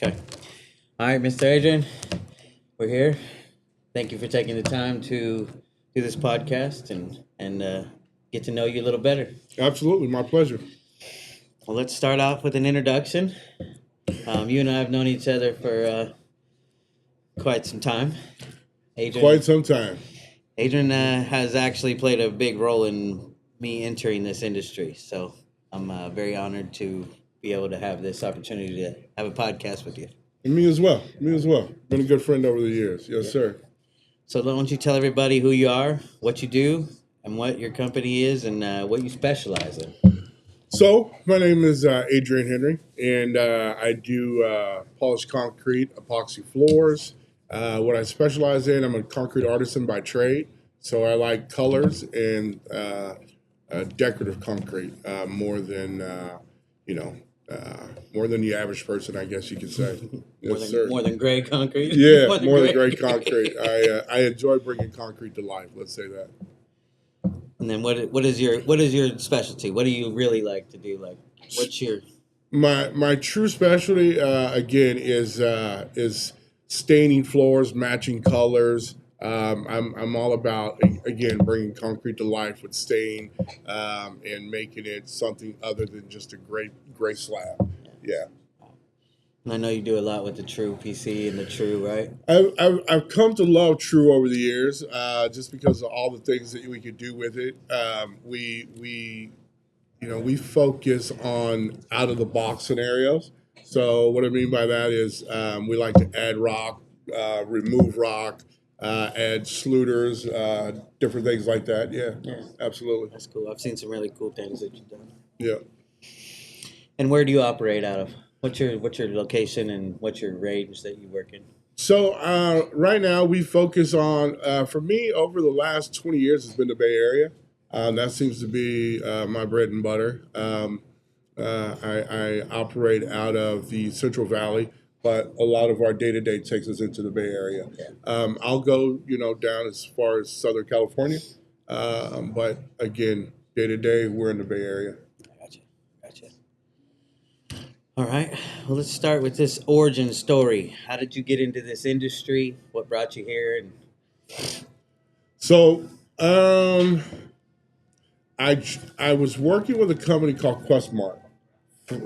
Okay. All right, Mr. Adrian, we're here. Thank you for taking the time to do this podcast and get to know you a little better. Absolutely, my pleasure. Well, let's start off with an introduction. You and I have known each other for quite some time. Quite some time. Adrian has actually played a big role in me entering this industry, so I'm very honored to be able to have this opportunity to have a podcast with you. And me as well. Me as well. Been a good friend over the years. Yes, sir. So why don't you tell everybody who you are, what you do, and what your company is, and what you specialize in? So, my name is Adrian Henry, and I do polished concrete, epoxy floors. What I specialize in, I'm a concrete artisan by trade, so I like colors and decorative concrete more than, more than the average person, I guess you could say. More than gray concrete? Yeah, more than gray concrete. I enjoy bringing concrete to life, let's say that. And then what is your specialty? What do you really like to do? Like, what's your My true specialty again is staining floors, matching colors. I'm all about again bringing concrete to life with stain and making it something other than just a gray slab. Yeah. And I know you do a lot with the True PC and the True, right? I've come to love True over the years, just because of all the things that we could do with it. We focus on out of the box scenarios. So what I mean by that is we like to add rock, remove rock, add sluters, different things like that. Yeah, absolutely. That's cool. I've seen some really cool things that you've done. Yeah. And where do you operate out of? What's your location and what's your range that you work in? So right now we focus on, for me, over the last 20 years, it's been the Bay Area. That seems to be my bread and butter. I operate out of the Central Valley, but a lot of our day-to-day takes us into the Bay Area. I'll go, down as far as Southern California, but again, day-to-day, we're in the Bay Area. Gotcha. All right. Well, let's start with this origin story. How did you get into this industry? What brought you here? So, I was working with a company called Questmark.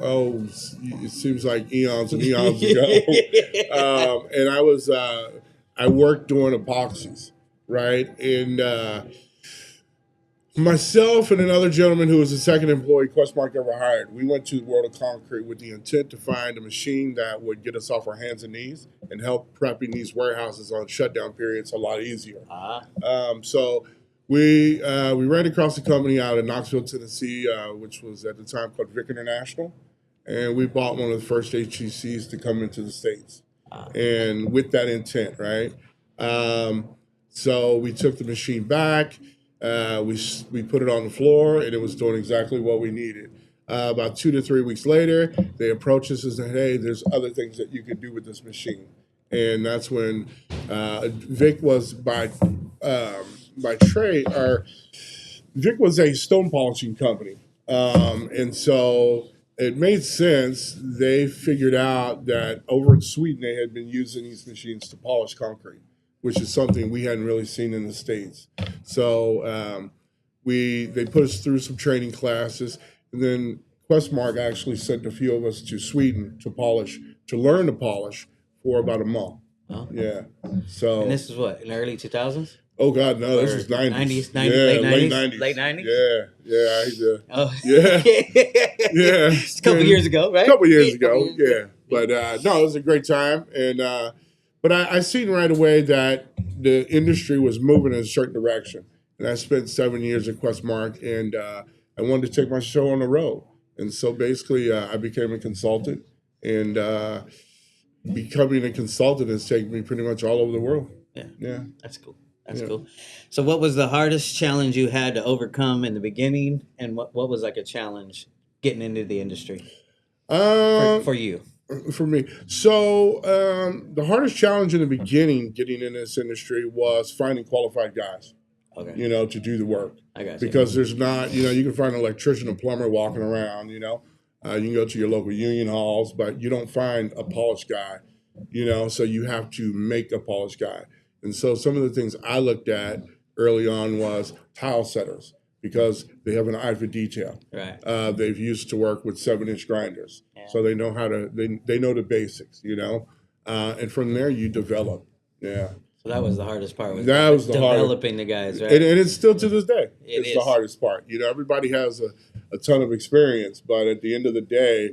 Oh, it seems like eons and eons ago. And I worked doing epoxies, right? And myself and another gentleman who was the second employee Questmark ever hired, we went to the World of Concrete with the intent to find a machine that would get us off our hands and knees and help prepping these warehouses on shutdown periods a lot easier. So we ran across the company out in Knoxville, Tennessee, which was at the time called Vic International, and we bought one of the first HTCs to come into the States, and with that intent, right? So we took the machine back. We put it on the floor, and it was doing exactly what we needed. About 2 to 3 weeks later, they approached us and said, "Hey, there's other things that you could do with this machine." And that's when Vic was by trade, or Vic was a stone polishing company, and so it made sense. They figured out that over in Sweden they had been using these machines to polish concrete, which is something we hadn't really seen in the States. So they put us through some training classes, and then Questmark actually sent a few of us to Sweden to learn to polish for about a month. Oh. Yeah. So. And this is what, in the early 2000s? Oh God, no! This is 90s. 90s, Yeah, late 90s? late 90s. Late 90s? Yeah. Oh. Yeah. Yeah. It's a couple years ago, right? A couple years ago, yeah. But no, it was a great time, and but I seen right away that the industry was moving in a certain direction, and I spent 7 years at Questmark, and I wanted to take my show on the road, and so basically I became a consultant, and becoming a consultant has taken me pretty much all over the world. Yeah. That's cool. That's cool. So what was the hardest challenge you had to overcome in the beginning, and what was like a challenge getting into the industry for you? For me. So the hardest challenge in the beginning getting in this industry was finding qualified guys, to do the work. I got you. Because there's not, you can find an electrician, a plumber walking around, You can go to your local union halls, but you don't find a polished guy, so you have to make a polished guy. And so some of the things I looked at early on was tile setters because they have an eye for detail. Right. They've used to work with 7-inch grinders, so they know they know the basics, and from there you develop. Yeah. So that was the hardest part. That was the developing the guys, right? And it's still to this day. It's the hardest part. Everybody has a ton of experience, but at the end of the day,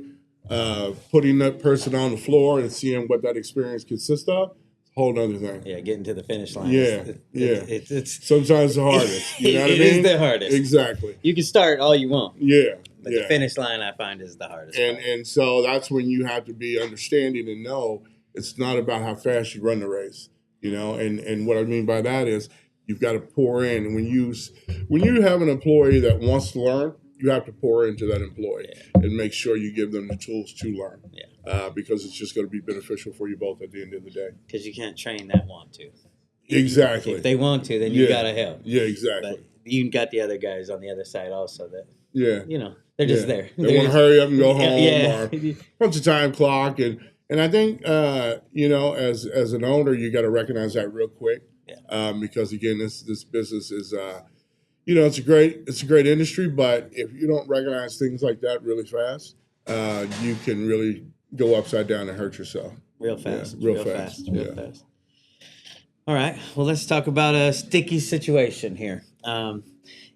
putting that person on the floor and seeing what that experience consists of, whole other thing. Yeah, getting to the finish line. Yeah, It's sometimes the hardest. You know what I mean? It is the hardest. Exactly. You can start all you want. Yeah. But the finish line, I find, is the hardest. And so that's when you have to be understanding and know it's not about how fast you run the race. And what I mean by that is you've got to pour in. And when you have an employee that wants to learn, you have to pour into that employee and make sure you give them the tools to learn. Yeah. Because it's just going to be beneficial for you both at the end of the day. Because you can't train that want to. Exactly. If they want to, then you got to help. Yeah, exactly. But you got the other guys on the other side also that, they're just there. They want to hurry up and go home or punch a time clock. And I think, as an owner, you got to recognize that real quick. Yeah. Because, again, this business is, it's a great industry. But if you don't recognize things like that really fast, you can really go upside down and hurt yourself. Real fast. Yeah, real fast. All right. Well, let's talk about a sticky situation here.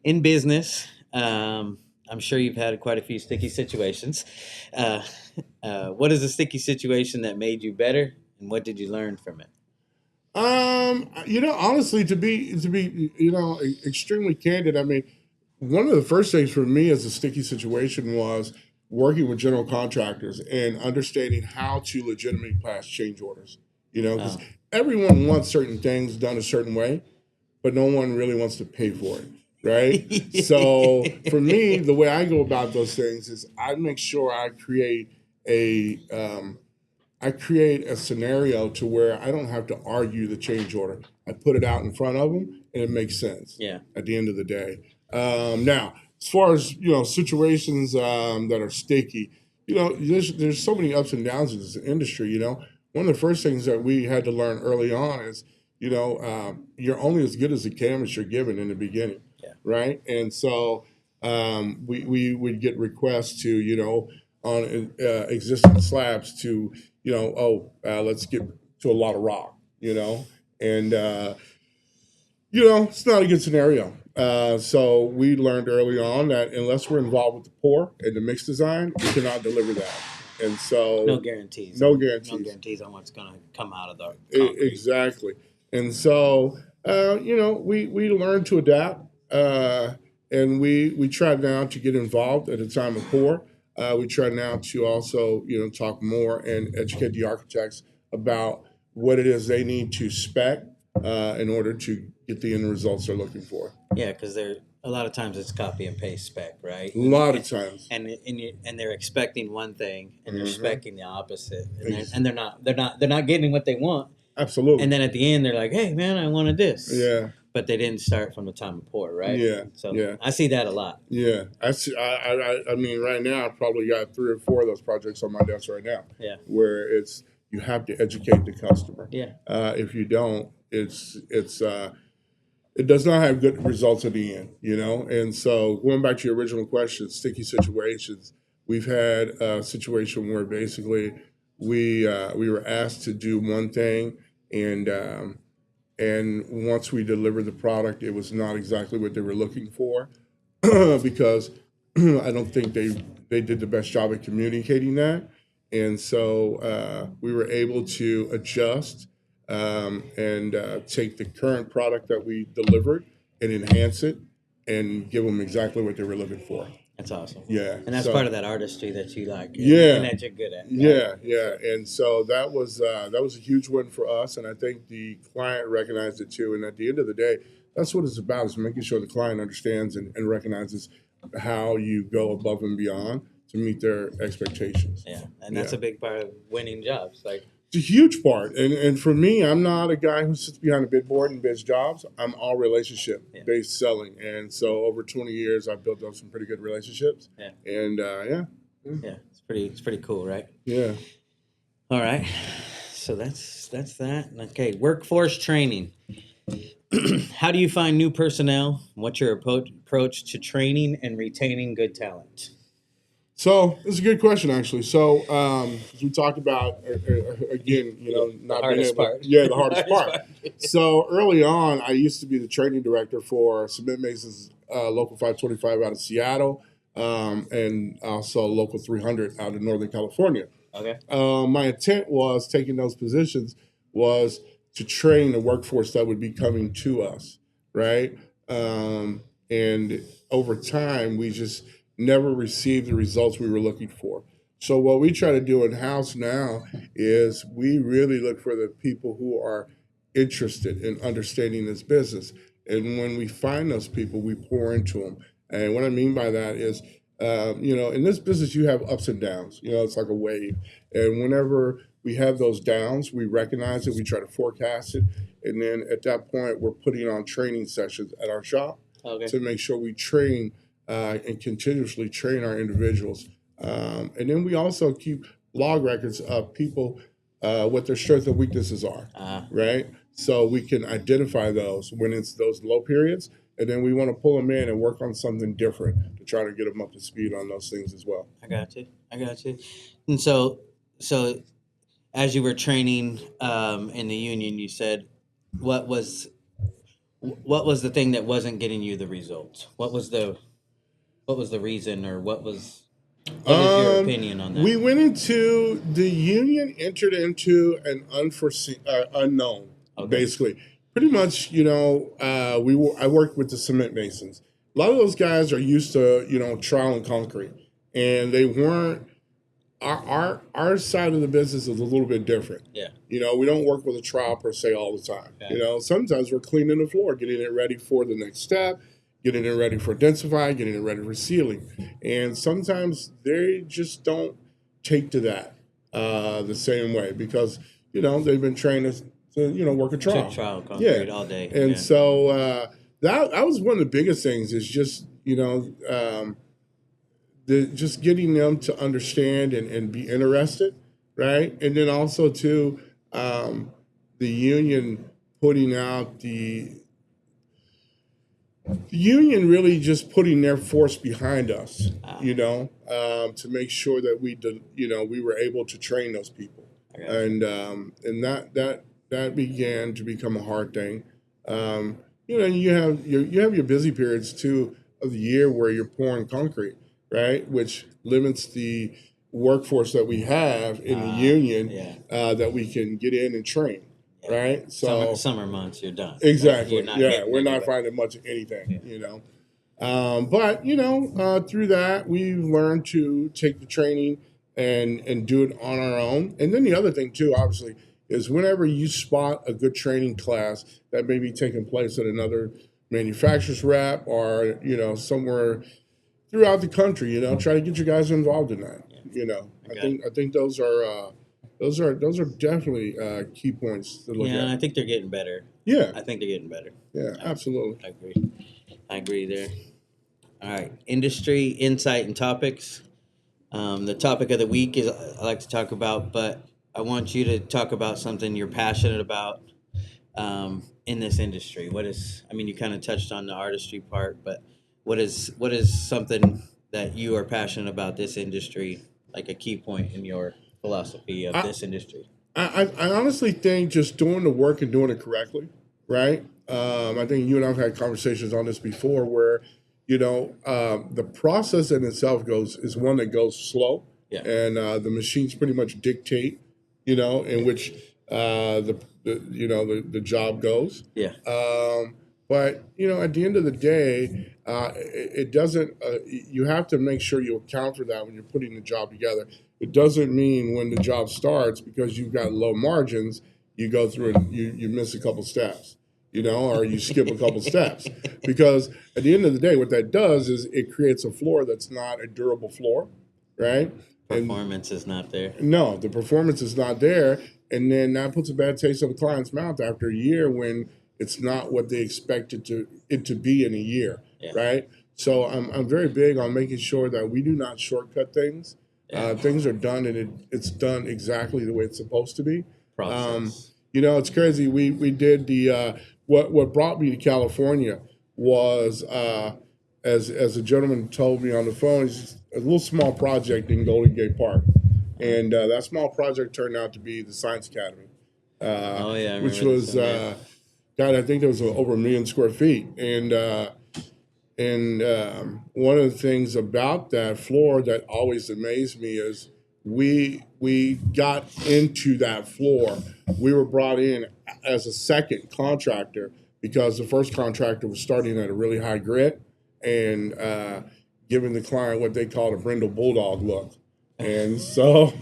In business, I'm sure you've had quite a few sticky situations. What is a sticky situation that made you better, and what did you learn from it? Honestly, to be extremely candid, I mean, one of the first things for me as a sticky situation was working with general contractors and understanding how to legitimately pass change orders. Because everyone wants certain things done a certain way, but no one really wants to pay for it. Right. So for me, the way I go about those things is I make sure I create a scenario to where I don't have to argue the change order. I put it out in front of them and it makes sense. Yeah. At the end of the day. Now, as far as, situations that are sticky, there's so many ups and downs in this industry. One of the first things that we had to learn early on is, you're only as good as the canvas you're given in the beginning. Yeah. Right. And so we would get requests to, on existing slabs to, let's get to a lot of rock, and, it's not a good scenario. So we learned early on that unless we're involved with the pour and the mix design, we cannot deliver that. And so no guarantees. No guarantees. No guarantees on what's going to come out of the concrete. Exactly. And so, we learned to adapt. And we try now to get involved at the time of pour. We try now to also, talk more and educate the architects about what it is they need to spec in order to get the end results they're looking for. Yeah, because a lot of times it's copy and paste spec, right? A lot of times. And they're expecting one thing and they're specking the opposite, and they're not getting what they want. Absolutely. And then at the end they're like, "Hey, man, I wanted this." Yeah. But they didn't start from the time of pour, right? Yeah. So I see that a lot. Yeah. I mean, right now I've probably got 3 or 4 of those projects on my desk right now. Yeah. Where you have to educate the customer. Yeah. If you don't, it does not have good results at the end, And so going back to your original question, sticky situations, we've had a situation where basically we were asked to do one thing, and once we delivered the product, it was not exactly what they were looking for because I don't think they did the best job at communicating that. And so we were able to adjust and take the current product that we delivered and enhance it and give them exactly what they were looking for. That's awesome. Yeah. And that's part of that artistry that you like. Yeah. And that you're good at. Right? Yeah. And so that was a huge win for us. And I think the client recognized it too. And at the end of the day, that's what it's about, is making sure the client understands and recognizes how you go above and beyond to meet their expectations. Yeah. And that's a big part of winning jobs. It's a huge part. And for me, I'm not a guy who sits behind a bid board and bids jobs. I'm all relationship-based selling. And so over 20 years, I've built up some pretty good relationships. Yeah. And, Yeah. It's pretty cool, right? Yeah. All right. So that's that. Okay, workforce training. How do you find new personnel? What's your approach to training and retaining good talent? So it's a good question, actually. So as we talked about again, Yeah, the not being hardest able, part. yeah, the The hardest hardest part. part. So early on, I used to be the training director for Cement Masons Local 525 out of Seattle, and also Local 300 out of Northern California. Okay. My intent was taking those positions was to train the workforce that would be coming to us, right? And over time, we just never received the results we were looking for. So what we try to do in house now is we really look for the people who are interested in understanding this business, and when we find those people, we pour into them. And what I mean by that is, in this business, you have ups and downs. It's like a wave. And whenever we have those downs, we recognize it, we try to forecast it. And then at that point, we're putting on training sessions at our shop Okay. to make sure we train and continuously train our individuals. And then we also keep log records of people, what their strengths and weaknesses are, right? So we can identify those when it's those low periods. And then we want to pull them in and work on something different to try to get them up to speed on those things as well. I got you. I got you. And so as you were training in the union, you said, what was what was the thing that wasn't getting you the results? What was the reason, or what is your opinion on that? We went into the union, entered into an unforeseen, unknown, Okay. basically. Pretty much, I worked with the cement masons. A lot of those guys are used to, trial and concrete, and they weren't. Our side of the business is a little bit different. Yeah. We don't work with a trowel per se all the time. Okay. Sometimes we're cleaning the floor, getting it ready for the next step, getting it ready for densify, getting it ready for sealing. And sometimes they just don't take to that the same way because, they've been trained to work a trowel. Trial concrete all day. And Yeah. so that was one of the biggest things is just, just getting them to understand and be interested, right? And then also too, the union putting out the union really just putting their force behind us, to make sure that we were able to train those people, and that began to become a hard thing. You have your busy periods too of the year where you're pouring concrete, right, which limits the workforce that we have in the union that we can get in and train. Right, so summer months you're done. Exactly. Right? You're not We're not finding much of anything. But through that we've learned to take the training and do it on our own. And then the other thing too, obviously, is whenever you spot a good training class that may be taking place at another manufacturer's rep or somewhere throughout the country, try to get your guys involved in that. I think those are definitely key points to look at. Yeah, I think they're getting better. Yeah, I think they're getting better. Yeah, absolutely. I agree there. All right, industry insight and topics. The topic of the week is I like to talk about, but I want you to talk about something you're passionate about in this industry. You kind of touched on the artistry part, but what is something that you are passionate about this industry, like a key point in your philosophy of this industry? I honestly think just doing the work and doing it correctly, right? I think you and I have had conversations on this before where, the process in itself is one that goes slow. Yeah. And the machines pretty much dictate, in which the job goes. Yeah. But at the end of the day, it doesn't. You have to make sure you account for that when you're putting the job together. It doesn't mean when the job starts because you've got low margins, you go through and you miss a couple steps, or you skip a couple steps. Because at the end of the day, what that does is it creates a floor that's not a durable floor, right? Performance is not there. No, the performance is not there, and then that puts a bad taste in the client's mouth after a year when it's not what they expected it to be in a year, right? So I'm very big on making sure that we do not shortcut things. Yeah. Things are done, and it's done exactly the way it's supposed to be. Process. It's crazy. We did the what brought me to California was as a gentleman told me on the phone, it's a little small project in Golden Gate Park, and that small project turned out to be the Science Academy, Oh yeah, I which remember this was one. Yeah. God, I think there was over 1 million square feet, and one of the things about that floor that always amazed me is we got into that floor. We were brought in as a second contractor because the first contractor was starting at a really high grit and giving the client what they called a brindle bulldog look. And so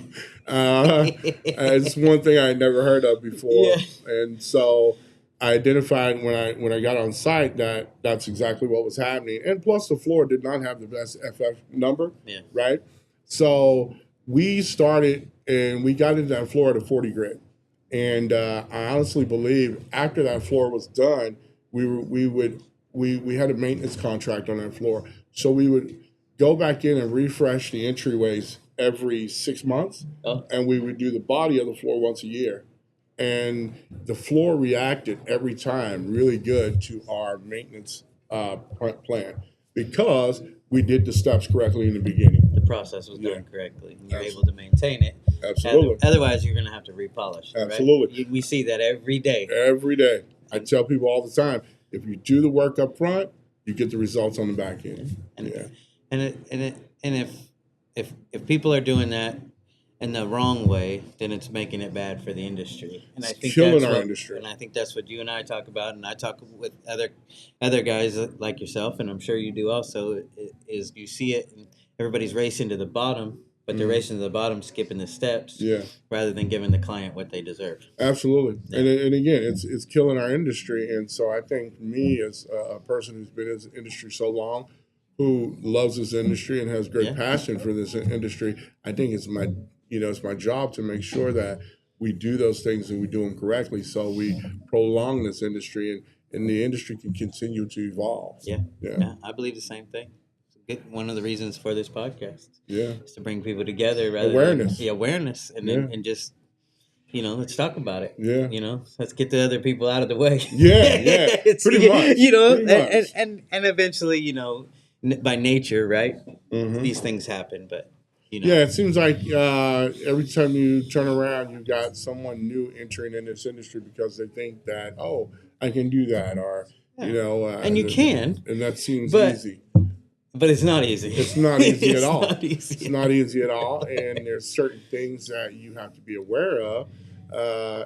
it's one thing I had never heard of before. Yeah. And so I identified when I got on site that that's exactly what was happening. And plus, the floor did not have the best FF number, Yeah. right? So we started and we got into that floor at a 40 grit. And I honestly believe after that floor was done, we had a maintenance contract on that floor, so we would go back in and refresh the entryways every 6 months, Oh. and we would do the body of the floor once a year. And the floor reacted every time really good to our maintenance plan because we did the steps correctly in the beginning. The process was done correctly. And you're able to maintain it. Absolutely. Otherwise, you're going to have to repolish it. Absolutely. Right? We see that every day. Every day. I tell people all the time, if you do the work up front, you get the results on the back end. And if people are doing that in the wrong way, then it's making it bad for the industry. And I think killing that's our what, industry. And I think that's what you and I talk about, and I talk with other guys like yourself, and I'm sure you do also. Is you see it, and everybody's racing to the bottom, but they're racing to the bottom, skipping the steps, rather than giving the client what they deserve. Absolutely, and again, it's killing our industry. And so I think me as a person who's been in this industry so long, who loves this industry and has great passion for this industry, I think it's my job to make sure that we do those things and we do them correctly, so we prolong this industry and the industry can continue to evolve. Yeah, I believe the same thing. One of the reasons for this podcast, is to bring people together, awareness, and just let's talk about it. Yeah, Let's get the other people out of the way. Yeah, pretty much. And eventually, by nature, right? Mm-hmm. These things happen, but. Yeah, it seems like every time you turn around, you've got someone new entering in this industry because they think that, oh, I can do that, or and you can, and that seems easy. But it's not easy. It's not easy at all. It's not easy at all, and there's certain things that you have to be aware of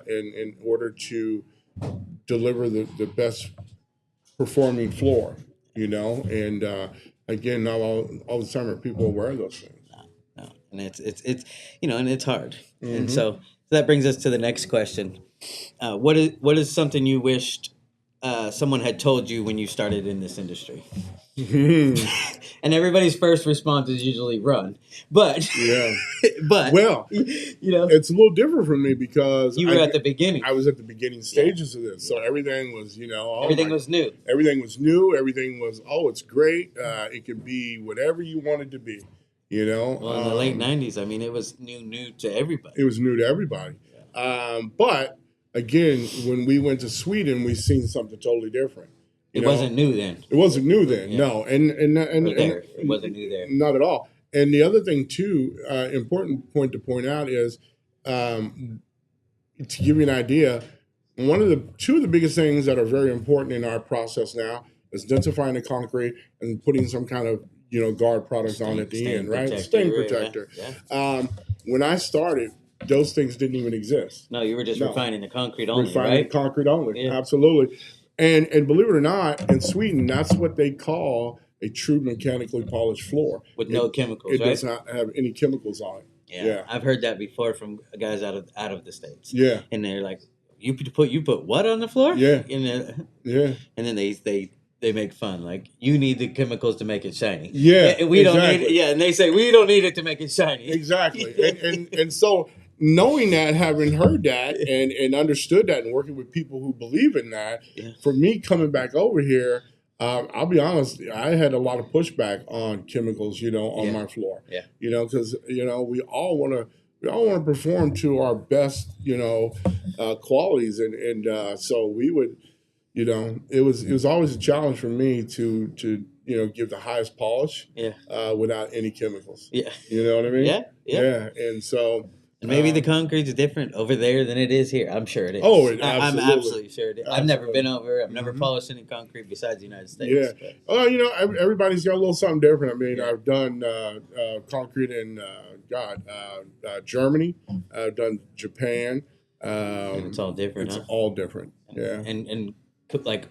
in order to deliver the best performing floor. And again, not all the time are people aware of those things. No, and it's and it's hard, and so that brings us to the next question. What is something you wished someone had told you when you started in this industry? And everybody's first response is usually run, but well, it's a little different for me because you were at the beginning. I was at the beginning stages of this, so everything was everything was new. Everything was new. Everything was it's great. It can be whatever you want it to be. Well, in the late '90s, I mean, it was new to everybody. It was new to everybody. But again, when we went to Sweden, we seen something totally different. It wasn't new then. It wasn't new then. No, and it wasn't new there. Not at all. And the other thing too, important point to point out is, to give you an idea, two of the biggest things that are very important in our process now is densifying the concrete and putting some kind of guard products on at the end, right? Stain protector. Yeah. When I started, those things didn't even exist. No, you were just refining the concrete only, refining the concrete only. Yeah. Absolutely. And believe it or not, in Sweden, that's what they call a true mechanically polished floor with no chemicals. It does not have any chemicals on it. Yeah, I've heard that before from guys out of the States. Yeah, and they're like, you put what on the floor? Yeah, and then they make fun like you need the chemicals to make it shiny. Yeah, we don't need it. Yeah, and they say we don't need it to make it shiny. Exactly. and so. Knowing that, having heard that, and understood that, and working with people who believe in that, for me coming back over here, I'll be honest, I had a lot of pushback on chemicals, on Yeah. my floor. Yeah. Because we all want to perform to our best, qualities, and so we would, it was always a challenge for me to give the highest polish, Yeah. without any chemicals. Yeah. You know what I mean? Yeah. Yeah. Yeah, and so. And maybe the Um, concrete's different over there than it is here. I'm sure it is. oh, it I'm absolutely, absolutely sure it is. I've never been over. I've never hmm polished any concrete besides the United Yeah. States. But Everybody's got a little something different. I mean, yeah. I've done concrete in Germany. I've done Japan. And it's all different, It's huh? all different. Yeah. And like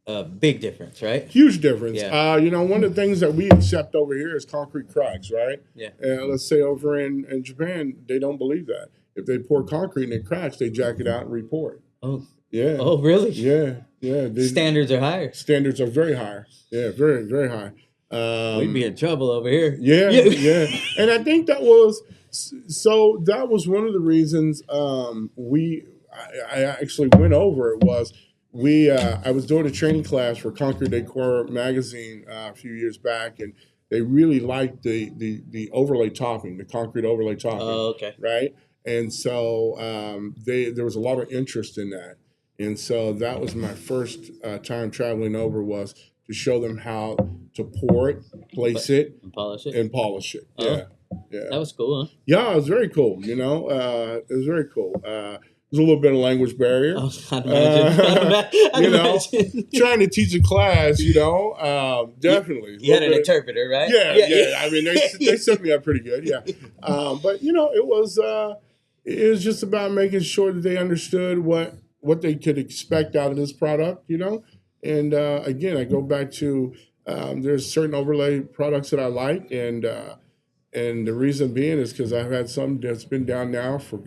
a big difference, right? Huge difference. Yeah. One of the things that we accept over here is concrete cracks, right? Yeah. Let's say over in Japan, they don't believe that. If they pour concrete and it cracks, they jack it out and report it. Oh. Yeah. Oh, really? Yeah. Yeah. Standards are higher. Standards are very high. Yeah, very, very high. We'd be in trouble over here. Yeah, yeah. And I think that was one of the reasons I actually went over it was I was doing a training class for Concrete Decor magazine a few years back, and they really liked the overlay topping, the concrete overlay topping. Oh, okay. Right? And so there was a lot of interest in that. And so that was my first time traveling over, was to show them how to pour it, place it, And polish it. and polish it. Oh. Yeah. Yeah. That was cool, huh? Yeah, it was very cool, it was very cool. There's a little bit of language barrier. Oh, I'd imagine. I'd imagine. Trying to teach a class, definitely. You had an interpreter, right? Yeah. I mean, they set me up pretty good, yeah. But it was just about making sure that they understood what they could expect out of this product, And again, I go back to there's certain overlay products that I like, and the reason being is because I've had some that's been down now for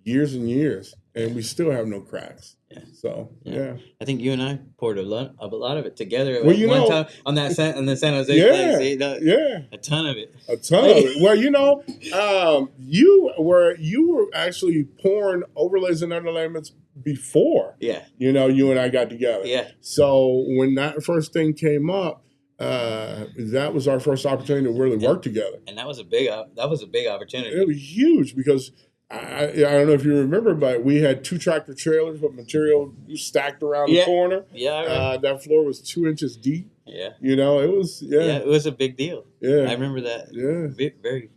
years and years, and we still have no cracks. Yeah. So yeah. I think you and I poured a lot of it together at Well, one time on the San Jose Yeah, place. yeah. A ton of it. A ton of it. Well, you were actually pouring overlays and underlayments before. Yeah. You and I got together. Yeah. So when that first thing came up, that was our first opportunity to really work together. And that was a big opportunity. It was huge because I don't know if you remember, but we had 2 tractor trailers with material stacked around the corner. Yeah. That floor was 2 inches deep. Yeah. It was it was a big deal. Yeah. I remember that. Yeah. Very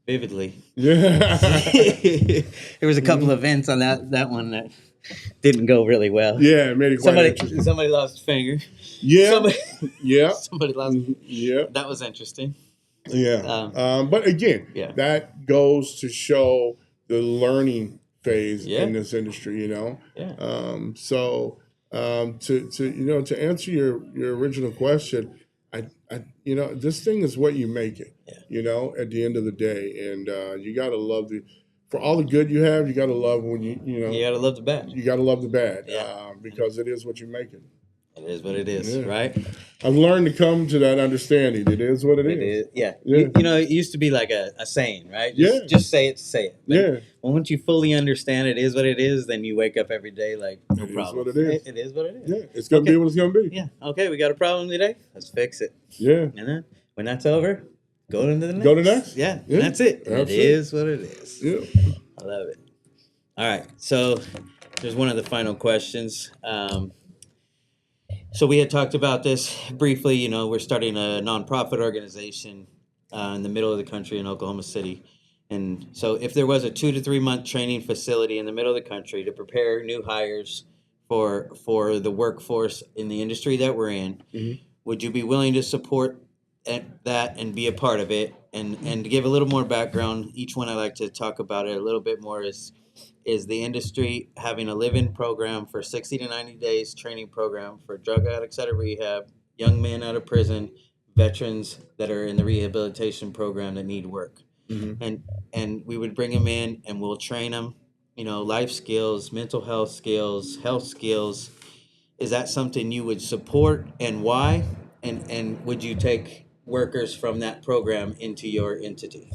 vividly. Yeah. There was a couple of events on that one that didn't go really well. Yeah, it made it quite interesting. Somebody lost a finger. Yeah. Somebody lost. Yeah. That was interesting. Yeah. But again, that goes to show the learning phase in this industry, Yeah. So to answer your original question, I this thing is what you make it. Yeah. At the end of the day, and you got to love for all the good you have, you got to love when you got to love the bad. You got to love the bad, Yeah. because it is what you make it. It is what it is, right? I've learned to come to that understanding. It is what it is. It is, yeah. Yeah. It used to be like a saying, right? Yeah. Just say it to say it. But Yeah. once you fully understand it is what it is, then you wake up every day like, no It problem. is what it is. It is what it is. Yeah, it's gonna be what it's gonna be. Yeah. Okay, we got a problem today. Let's fix it. Yeah. And then when that's over, go to the next. Go to next. Yeah. Yeah. And that's it. Absolutely. It is what it is. Yeah. I love it. All right. So there's one of the final questions. So we had talked about this briefly. We're starting a nonprofit organization in the middle of the country in Oklahoma City. And so if there was a 2 to 3 month training facility in the middle of the country to prepare new hires for the workforce in the industry that we're in, Mm-hmm. would you be willing to support that and be a part of it? And to give a little more background, each one I like to talk about it a little bit more is the industry having a live-in program for 60 to 90 days, training program for drug addicts out of rehab, young men out of prison, veterans that are in the rehabilitation program that need work. Mm-hmm. And we would bring them in and we'll train them, life skills, mental health skills. Is that something you would support, and why? And would you take workers from that program into your entity?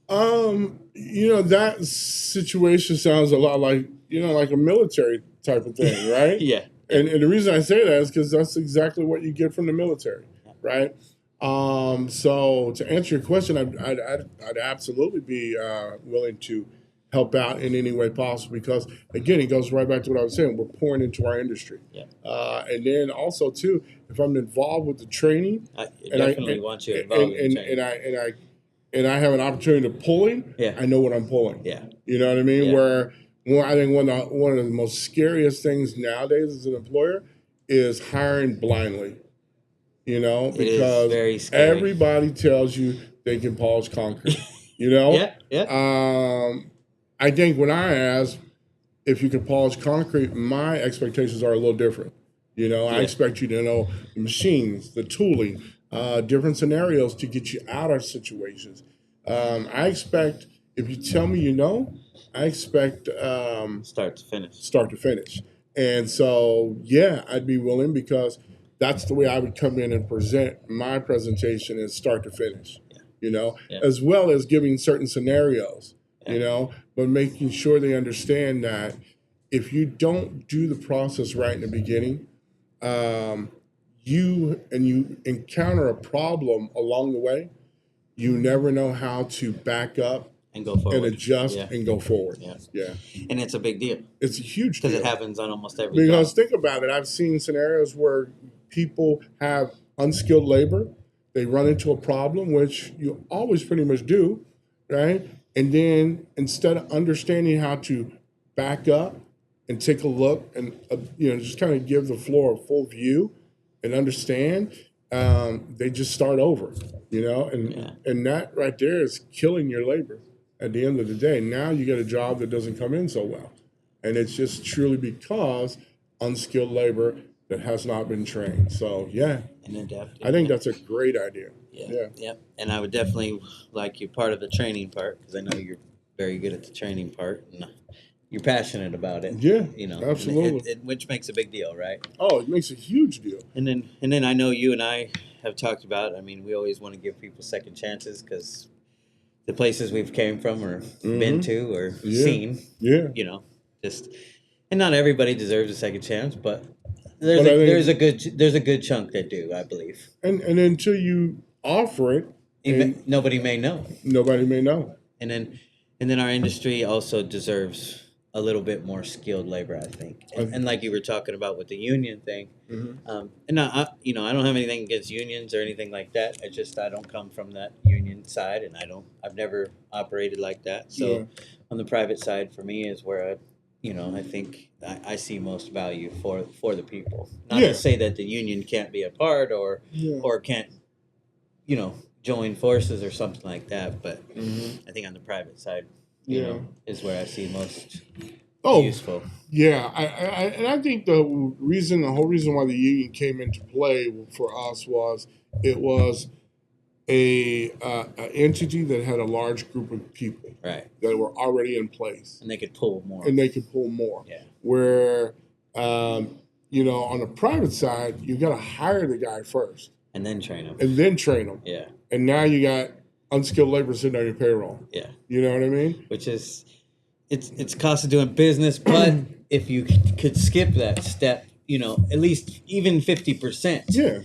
That situation sounds a lot like a military type of thing, right? Yeah. And the reason I say that is because that's exactly what you get from the military, right? So to answer your question, I'd absolutely be willing to help out in any way possible because, again, it goes right back to what I was saying. We're pouring into our industry. Yeah. And then also, too, if I'm involved with the training, I definitely want you involved in training. and I have an opportunity to pulling, Yeah. I know what I'm pulling. Yeah. You know what I mean? Yeah. Where I think one of the most scariest things nowadays as an employer is hiring blindly. You know, It is because very scary. everybody tells you they can polish concrete. You know? Yeah. I think when I ask if you can polish concrete, my expectations are a little different. You know, I Yeah. expect you to know the machines, the tooling, different scenarios to get you out of situations. I expect if you tell me you know, I expect Start to finish. start to finish. And so, yeah, I'd be willing because that's the way I would come in and present my presentation is start to finish, you know, Yeah. as well as giving certain scenarios, Yeah. you know, but making sure they understand that if you don't do the process right in the beginning, you encounter a problem along the way, you never know how to back up And go forward. and adjust Yeah. and go forward. Yeah. Yeah. And it's a big deal It's a huge because deal. it happens on almost every Because job. think about it, I've seen scenarios where people have unskilled labor, they run into a problem, which you always pretty much do, right? And then instead of understanding how to back up and take a look and just kind of give the floor a full view and understand, they just start over, and that right there is killing your labor at the end of the day. Now you get a job that doesn't come in so well. And it's just truly because unskilled labor that has not been trained. So, yeah, And adaptive. I think that's a great idea. Yeah. Yep. And I would definitely like you part of the training part because I know you're very good at the training part and you're passionate about it. Yeah, You know, absolutely. which makes a big deal, right? Oh, it makes a huge deal. And then I know you and I have talked about. I mean, we always want to give people second chances because the places we've came from or been to or seen, just and not everybody deserves a second chance, but there's a good chunk that do, I believe. And until you offer it, nobody may know. Nobody may know. And then our industry also deserves a little bit more skilled labor, I think. And like you were talking about with the union thing, and I don't have anything against unions or anything like that. It's just I don't come from that union side, and I've never operated like that. So on the private side, for me, is where I think I see most value for the people. Not to say that the union can't be a part or can't, join forces or something like that. But I think on the private side, is where I see most useful. Yeah, I think the whole reason why the union came into play for us was it was an entity that had a large group of people that were already in place, and they could pull more. Yeah. Where on the private side, you got to hire the guy first, and then train him. Yeah. And now you got unskilled labor sitting on your payroll. Yeah. You know what I mean? Which is, it's cost of doing business, but if you could skip that step, at least even 50%. Yeah.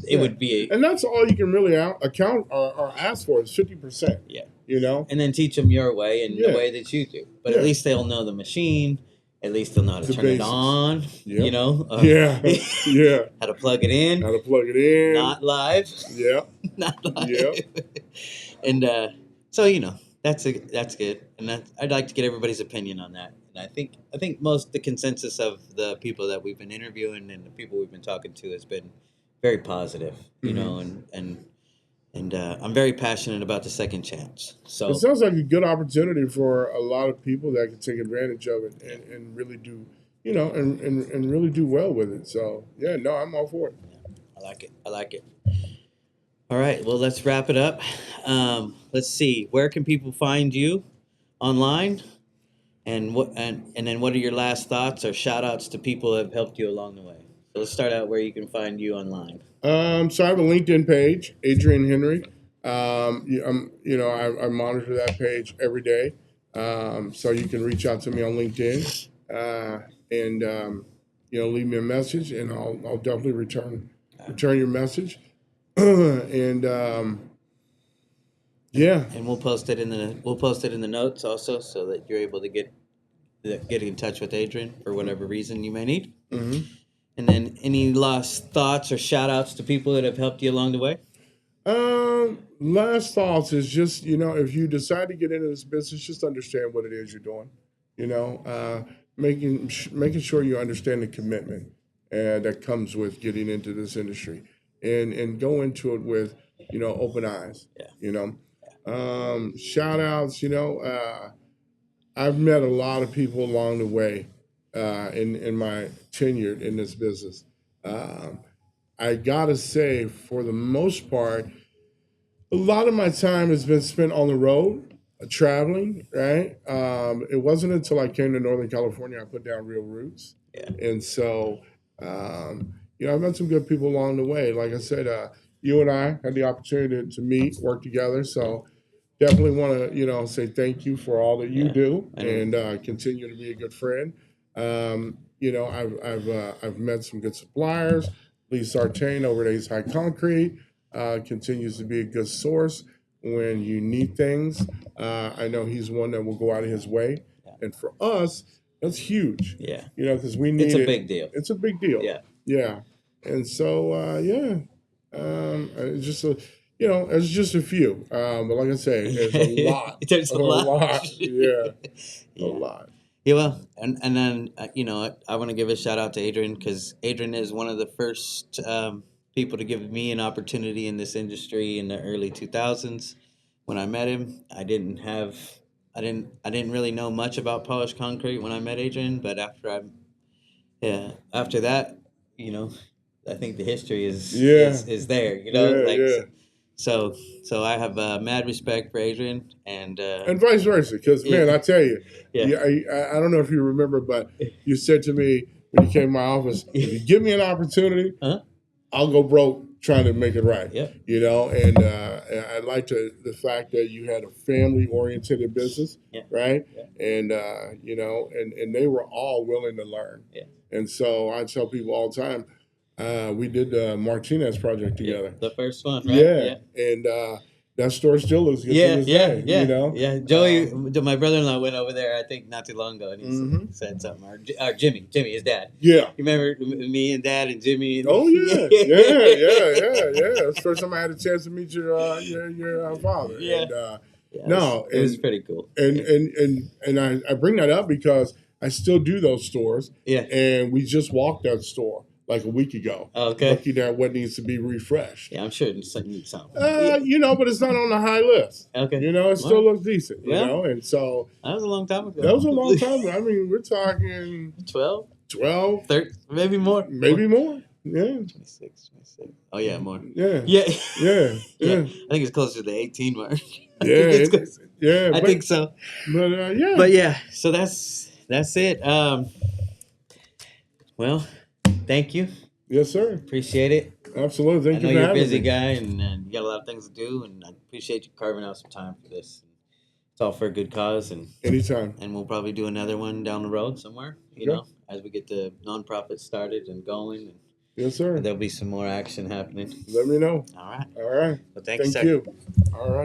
It would be. And that's all you can really account or ask for is 50%. Yeah. And then teach them your way and the way that you do. But at least they'll know the machine. At least they'll know how to turn it on. Yep. How to plug it in. Not live. Yeah. Not live. Yeah. And so that's good. And I'd like to get everybody's opinion on that. And I think most the consensus of the people that we've been interviewing and the people we've been talking to has been very positive. And I'm very passionate about the second chance. So it sounds like a good opportunity for a lot of people that can take advantage of it and really do, and really do well with it. So yeah, no, I'm all for it. I like it. All right, well, let's wrap it up. Let's see, where can people find you online, and then what are your last thoughts or shout outs to people that have helped you along the way? So let's start out where you can find you online. So I have a LinkedIn page, Adrian Henry. I monitor that page every day. So you can reach out to me on LinkedIn. leave me a message, and I'll definitely return your message. And yeah, And we'll post it in the notes also, so that you're able to get in touch with Adrian for whatever reason you may need. hmm And then any last thoughts or shout outs to people that have helped you along the way? Last thoughts is just, if you decide to get into this business, just understand what it is you're doing. Making sure you understand the commitment that comes with getting into this industry, and go into it with, open eyes. Yeah. Shout outs. I've met a lot of people along the way, in my tenure in this business. Um, I gotta say, for the most part, a lot of my time has been spent on the road, traveling. Right. It wasn't until I came to Northern California I put down real roots, Yeah. and so I've met some good people along the way. Like I said, you and I had the opportunity to meet, work together. So definitely want to say thank you for all that you Yeah. do, And and continue to be a good friend. I've met some good suppliers. Lee Sartain over at Ace High Concrete continues to be a good source when you need things. I know he's one that will go out of his way, Yeah. and for us, that's huge. Yeah. Because we need It's a it. big deal. It's a big deal. Yeah. Yeah, and so it's just a. It's just a few. But like I say, there's a lot. There's a lot. Yeah, Yeah. a lot. Yeah, well, and then I want to give a shout out to Adrian, because Adrian is one of the first people to give me an opportunity in this industry in the early 2000s. When I met him, I didn't really know much about polished concrete when I met Adrian, but after that, you know, I think the history Yeah. is there. Yeah. So I have mad respect for Adrian, and And vice versa, because man, Yeah. I tell you, Yeah. I don't know if you remember, but you said to me when you came to my office, if you give me an opportunity, Huh? I'll go broke trying to make it right. Yep. And I liked the fact that you had a family oriented business, Yeah. right? Yeah. And and they were all willing to learn. Yeah. And so I tell people all the time, we did the Martinez project together. The first one, right? Yeah. And that store still looks good to this day. Yeah. Joey, my brother-in-law went over there, I think, not too long ago, and he said something. Or Jimmy, his dad. Yeah. You remember me and Dad and Jimmy? And Oh yeah, yeah. It's the first time I had a chance to meet your father. Yeah. And, Yeah, it was pretty cool. And I bring that up because I still do those stores. Yeah. And we just walked that store like a week ago. Okay. Looking at what needs to be refreshed. Yeah, I'm sure it's something. But it's not on the high list. Okay. It still looks decent. Well, and so that was a long time ago. that was a long time ago. I mean, we're talking 12, 30, maybe more. maybe more. Yeah. 26. Oh yeah, more. Yeah. Yeah. Yeah. I think it's closer to the 18 mark. Yeah. I think so. But yeah. But yeah, so that's it. Well, thank you. Yes, sir. Appreciate it. Absolutely. Thank you I for know you're a having busy me. guy, and you got a lot of things to do, and I appreciate you carving out some time for this. It's all for a good cause, and Anytime. we'll probably do another one down the road somewhere, as we get the nonprofit started and going. And Yes, sir. there'll be some more action happening. Let me know. All right. All right. Well, thank you, Thank sir. you. All right.